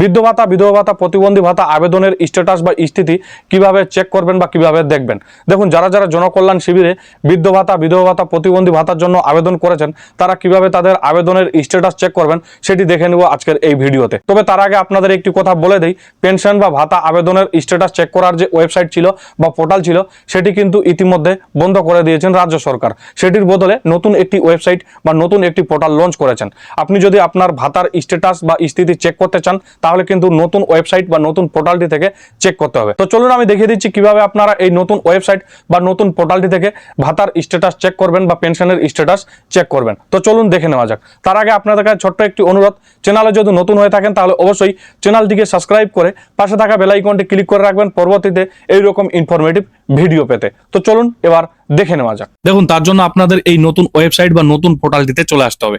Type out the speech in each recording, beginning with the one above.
বৃদ্ধ ভাতা, বিধবা ভাতা, প্রতিবন্ধী ভাতা আবেদনের স্ট্যাটাস বা স্থিতি কিভাবে চেক করবেন বা কিভাবে দেখবেন। দেখুন, যারা যারা জনকল্যাণ শিবিরে বৃদ্ধ ভাতা, বিধবা ভাতা, প্রতিবন্ধী ভাতার জন্য আবেদন করেছেন, তারা কিভাবে তাদের আবেদনের স্ট্যাটাস চেক করবেন সেটি দেখে নেব আজকের এই ভিডিওতে। তবে তার আগে আপনাদের একটি কথা বলে দেই, পেনশন বা ভাতা আবেদনের স্ট্যাটাস চেক করার যে ওয়েবসাইট ছিল বা পোর্টাল ছিল, সেটি কিন্তু ইতিমধ্যে বন্ধ করে দিয়েছেন রাজ্য সরকার। সেটির বদলে নতুন একটি ওয়েবসাইট বা নতুন একটি পোর্টাল লঞ্চ করেছেন। আপনি যদি আপনার ভাতার স্ট্যাটাস বা স্থিতি চেক করতে চান, তাহলে কিন্তু নতুন ওয়েবসাইট বা নতুন পোর্টালটি থেকে চেক করতে হবে। তো চলুন আমি দেখিয়ে দিচ্ছি কিভাবে আপনারা এই নতুন ওয়েবসাইট বা নতুন পোর্টালটি থেকে ভাতার স্ট্যাটাস চেক করবেন বা পেনশনের স্ট্যাটাস চেক করবেন। তো চলুন দেখে নেওয়া যাক। তার আগে আপনাদের কাছে ছোট্ট একটি অনুরোধ, চ্যানেলে যদি নতুন হয়ে থাকেন তাহলে অবশ্যই চ্যানেলটিকে সাবস্ক্রাইব করে পাশে থাকা বেল আইকনটি ক্লিক করে রাখবেন পরবর্তীতে এইরকম ইনফরমেটিভ ভিডিও পেতে। তো চলুন এবার দেখে নেওয়া যাক। দেখুন, তার জন্য আপনাদের এই নতুন ওয়েবসাইট বা নতুন পোর্টালটিতে চলে আসতে হবে।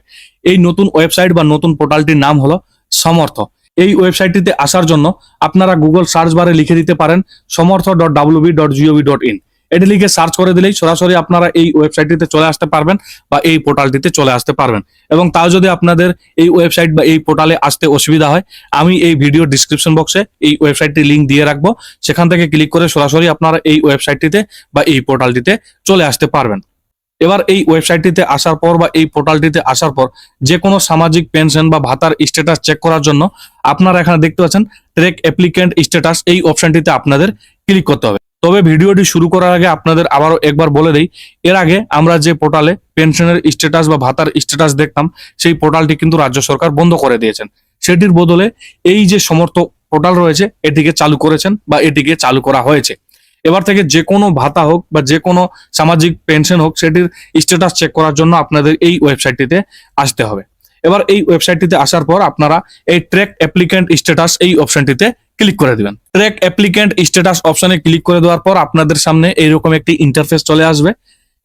এই নতুন ওয়েবসাইট বা নতুন পোর্টালটির নাম হলো সমর্থ। এই ওয়েবসাইটটিতে আসার জন্য আপনারা গুগল সার্চ বারে লিখে দিতে পারেন samortho.wb.gov.in। এটি লিখে সার্চ করে দিলেই সরাসরি আপনারা এই ওয়েবসাইটটিতে চলে আসতে পারবেন বা এই পোর্টালটিতে চলে আসতে পারবেন। এবং তাও যদি আপনাদের এই ওয়েবসাইট বা এই পোর্টালে আসতে অসুবিধা হয়, আমি এই ভিডিও ডিসক্রিপশন বক্সে এই ওয়েবসাইটটির লিঙ্ক দিয়ে রাখবো। সেখান থেকে ক্লিক করে সরাসরি আপনারা এই ওয়েবসাইটটিতে বা এই পোর্টালটিতে চলে আসতে পারবেন। এবার এই ওয়েবসাইটটিতে আসার পর বা এই পোর্টালটিতে আসার পর যে কোনো সামাজিক পেনশন বা ভাতার স্ট্যাটাস চেক করার জন্য আপনারা এখানে দেখতে পাচ্ছেন ট্র্যাক অ্যাপ্লিক্যান্ট স্ট্যাটাস, এই অপশনটিতে আপনাদের ক্লিক করতে হবে। তবে ভিডিওটি শুরু করার আগে আপনাদের আবারও একবার বলে দেই, এর আগে আমরা যে পোর্টালে পেনশনের স্ট্যাটাস বা ভাতার স্ট্যাটাস দেখতাম, সেই পোর্টালটি কিন্তু রাজ্য সরকার বন্ধ করে দিয়েছেন। সেটির বদলে এই যে সমর্থ পোর্টাল রয়েছে, এটিকে চালু করেছেন বা এটিকে চালু করা হয়েছে। এবার থেকে যে কোনো ভাতা হোক বা যে কোনো সামাজিক পেনশন হোক, সেটির স্ট্যাটাস চেক করার জন্য আপনাদের এই ওয়েবসাইটটিতে আসতে হবে। এবার এই ওয়েবসাইটটিতে আসার পর আপনারা এই ট্র্যাক অ্যাপ্লিক্যান্ট স্ট্যাটাস এই অপশনটিতে ক্লিক করে দিবেন। ট্র্যাক অ্যাপ্লিক্যান্ট স্ট্যাটাস অপশনে ক্লিক করে দেওয়ার পর আপনাদের সামনে এইরকম একটি ইন্টারফেস চলে আসবে।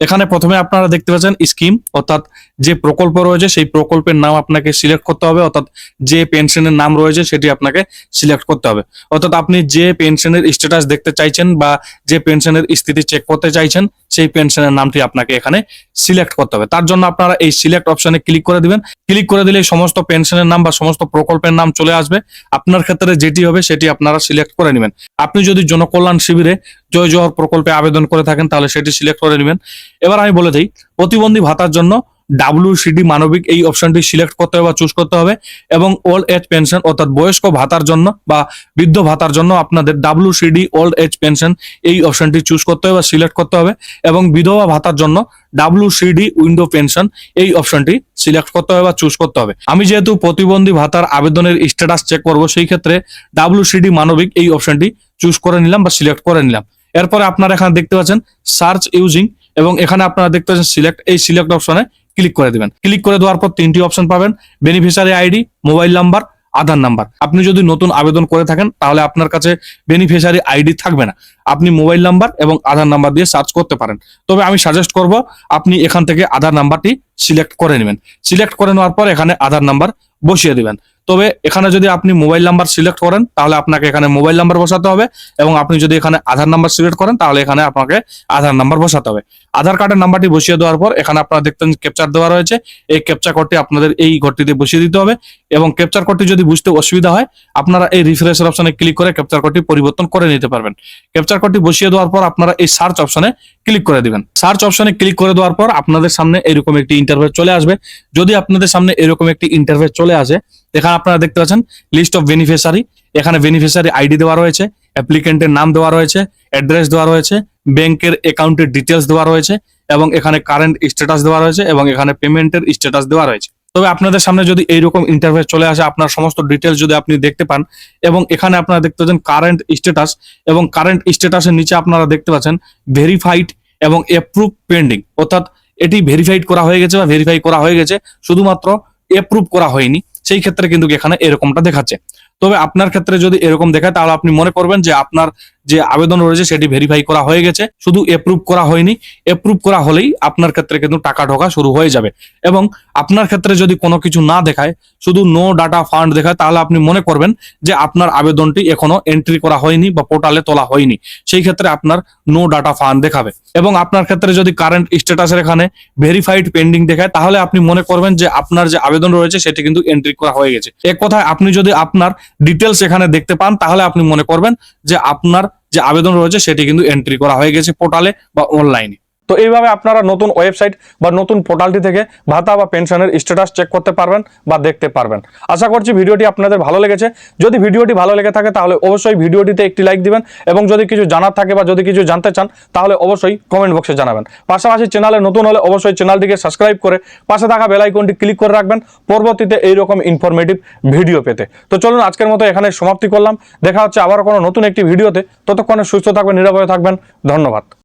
এখানে প্রথমে আপনারা দেখতে পাচ্ছেন স্কিম, অর্থাৎ যে প্রকল্প রয়েছে সেই প্রকল্পের নাম আপনাকে সিলেক্ট করতে হবে, অর্থাৎ যে পেনশনের নাম রয়েছে সেটি আপনাকে সিলেক্ট করতে হবে। অর্থাৎ আপনি যে পেনশনের স্ট্যাটাস দেখতে চাইছেন বা যে পেনশনের স্থিতি চেক করতে চাইছেন, সেই পেনশনের নামটি আপনাকে এখানে সিলেক্ট করতে হবে। তার জন্য আপনারা এই সিলেক্ট অপশনে ক্লিক করে দিবেন। ক্লিক করে দিলে সমস্ত পেনশনের নাম বা সমস্ত প্রকল্পের নাম চলে আসবে। আপনার ক্ষেত্রে যেটি হবে সেটি আপনারা সিলেক্ট করে নেবেন। আপনি যদি জনকল্যাণ শিবিরে জয় জোহর প্রকল্পে আবেদন করে থাকেন তাহলে সেটি সিলেক্ট করে নেবেন। এবার আমি বলে দিই, প্রতিবন্ধী ভাতার জন্য WCD মানবিক এই অপশনটি সিলেক্ট করতে হবে বা চুজ করতে হবে। এবং ওল্ড এজ পেনশন অর্থাৎ বয়স্ক ভাতার জন্য বা বৃদ্ধ ভাতার জন্য আপনাদের WCD ওল্ড এজ পেনশন এই অপশনটি চুজ করতে হবে বা সিলেক্ট করতে হবে। এবং বিধবা ভাতার জন্য WCD উইন্ডো পেনশন এই অপশনটি সিলেক্ট করতে হবে বা চুজ করতে হবে। আমি যেহেতু প্রতিবন্ধী ভাতার আবেদনের স্ট্যাটাস চেক করব, সেই ক্ষেত্রে WCD মানবিক এই অপশনটি চুজ করে নিলাম বা সিলেক্ট করে নিলাম। এরপরে আপনারা এখানে দেখতে পাচ্ছেন সার্চ ইউজিং, এবং এখানে আপনারা দেখতে পাচ্ছেন সিলেক্ট, এই সিলেক্ট অপশনে ক্লিক করে দিবেন। ক্লিক করে দেওয়ার পর তিনটি অপশন পাবেন, বেনিফিশিয়ারি আইডি, মোবাইল নাম্বার, আধার নাম্বার। আপনি যদি নতুন আবেদন করে থাকেন তাহলে আপনার কাছে বেনিফিশিয়ারি আইডি থাকবে না, আপনি মোবাইল নাম্বার এবং আধার নাম্বার দিয়ে সার্চ করতে পারেন। তবে আমি সাজেস্ট করব আপনি এখান থেকে আধার নাম্বারটি সিলেক্ট করে নেবেন। সিলেক্ট করে নেওয়ার পর এখানে আধার নাম্বার বসিয়ে দিবেন। তবে এখানে যদি আপনি মোবাইল নাম্বার সিলেক্ট করেন তাহলে আপনাকে এখানে মোবাইল নাম্বার বসাতে হবে, এবং আপনি যদি এখানে আধার নাম্বার সিলেক্ট করেন তাহলে এখানে আপনাকে আধার নাম্বার বসাতে হবে। আধার কার্ডের নাম্বারটি বসিয়ে দেওয়ার পর এখানে আপনারা দেখতেন ক্যাপচার দেওয়া রয়েছে, এই ক্যাপচার কোডটি আপনাদের এই ঘরটিতে বসিয়ে দিতে হবে। এবং ক্যাপচার কোডটি যদি বুঝতে অসুবিধা হয়, আপনারা এই রিফ্রেশের অপশনে ক্লিক করে ক্যাপচার কোডটি পরিবর্তন করে নিতে পারবেন। ক্যাপচার কোডটি বসিয়ে দেওয়ার পর আপনারা এই সার্চ অপশনে ক্লিক করে দিবেন। সার্চ অপশনে ক্লিক করে দেওয়ার পর আপনাদের সামনে এরকম একটি ইন্টারফেস চলে আসবে। যদি আপনাদের সামনে এরকম একটি ইন্টারফেস চলে আসে, এখানে আপনারা দেখতে পাচ্ছেন লিস্ট অফ বেনিফিশিয়ারি। এখানে বেনিফিশিয়ারি আইডি দেওয়া রয়েছে, অ্যাপ্লিকেন্টের নাম দেওয়া রয়েছে, অ্যাড্রেস দেওয়া রয়েছে, ব্যাংকের অ্যাকাউন্টের ডিটেলস দেওয়া রয়েছে, এবং এখানে কারেন্ট স্ট্যাটাস দেওয়া রয়েছে, এবং এখানে পেমেন্টের স্ট্যাটাস দেওয়া রয়েছে। তবে আপনাদের সামনে যদি এইরকম ইন্টারফেস চলে আসে, আপনার সমস্ত ডিটেলস যদি আপনি দেখতে পান, এবং এখানে আপনারা দেখতে পাচ্ছেন কারেন্ট স্ট্যাটাস, এবং কারেন্ট স্ট্যাটাসের নিচে আপনারা দেখতে পাচ্ছেন ভেরিফাইড এবং অ্যাপ্রুভ পেন্ডিং, অর্থাৎ এটি ভেরিফাইড করা হয়ে গেছে বা ভেরিফাই করা হয়ে গেছে, শুধুমাত্র অ্যাপ্রুভ করা হয়নি। সেই ক্ষেত্রে কিন্তু এখানে এরকমটা দেখাচ্ছে। তবে আপনার ক্ষেত্রে যদি এরকম দেখায় তাহলে আপনি মনে করবেন যে আপনার যে আবেদন রয়েছে সেটি ভেরিফাই করা হয়ে গেছে, শুধু এপ্রুভ করা হয়নি। এপ্রুভ করা হলেই আপনার ক্ষেত্রে কিন্তু টাকা ঢোকা শুরু হয়ে যাবে। এবং আপনার ক্ষেত্রে যদি কোনো কিছু না দেখায়, শুধু নো ডাটা ফান্ড দেখায়, তাহলে আপনি মনে করবেন যে আপনার আবেদনটি এখনো এন্ট্রি করা হয়নি বা পোর্টালে তোলা হয়নি। সেই ক্ষেত্রে আপনার নো ডাটা ফান্ড দেখাবে। এবং আপনার ক্ষেত্রে যদি কারেন্ট স্ট্যাটাসের এখানে ভেরিফাইড পেন্ডিং দেখায়, তাহলে আপনি মনে করবেন যে আপনার যে আবেদন রয়েছে সেটি কিন্তু এন্ট্রি করা হয়ে গেছে। এক কথায় আপনি যদি আপনার ডিটেলস এখানে দেখতে পান, তাহলে আপনি মনে করবেন যে আপনার যে আবেদন রয়েছে সেটি কিন্তু এন্ট্রি করা হয়ে গেছে পোর্টালে বা অনলাইনে। তো এইভাবে আপনারা নতুন ওয়েবসাইট বা নতুন পোর্টালটি থেকে ভাতা বা পেনশনের স্ট্যাটাস চেক করতে পারবেন বা দেখতে পারবেন। আশা করছি ভিডিওটি আপনাদের ভালো লেগেছে। যদি ভিডিওটি ভালো লেগে থাকে তাহলে অবশ্যই ভিডিওটিতে একটি লাইক দিবেন, এবং যদি কিছু জানার থাকে বা যদি কিছু জানতে চান তাহলে অবশ্যই কমেন্ট বক্সে জানাবেন। পাশাপাশি চ্যানেলে নতুন হলে অবশ্যই চ্যানেলটিকে সাবস্ক্রাইব করে পাশে থাকা বেল আইকনটি ক্লিক করে রাখবেন পরবর্তীতে এইরকম ইনফরমেটিভ ভিডিও পেতে। তো চলুন আজকের মতো এখানে সমাপ্তি করলাম। দেখা হচ্ছে আবার কোনো নতুন একটি ভিডিওতে। ততক্ষণে সুস্থ থাকবেন, নিরাপদে থাকবেন। ধন্যবাদ।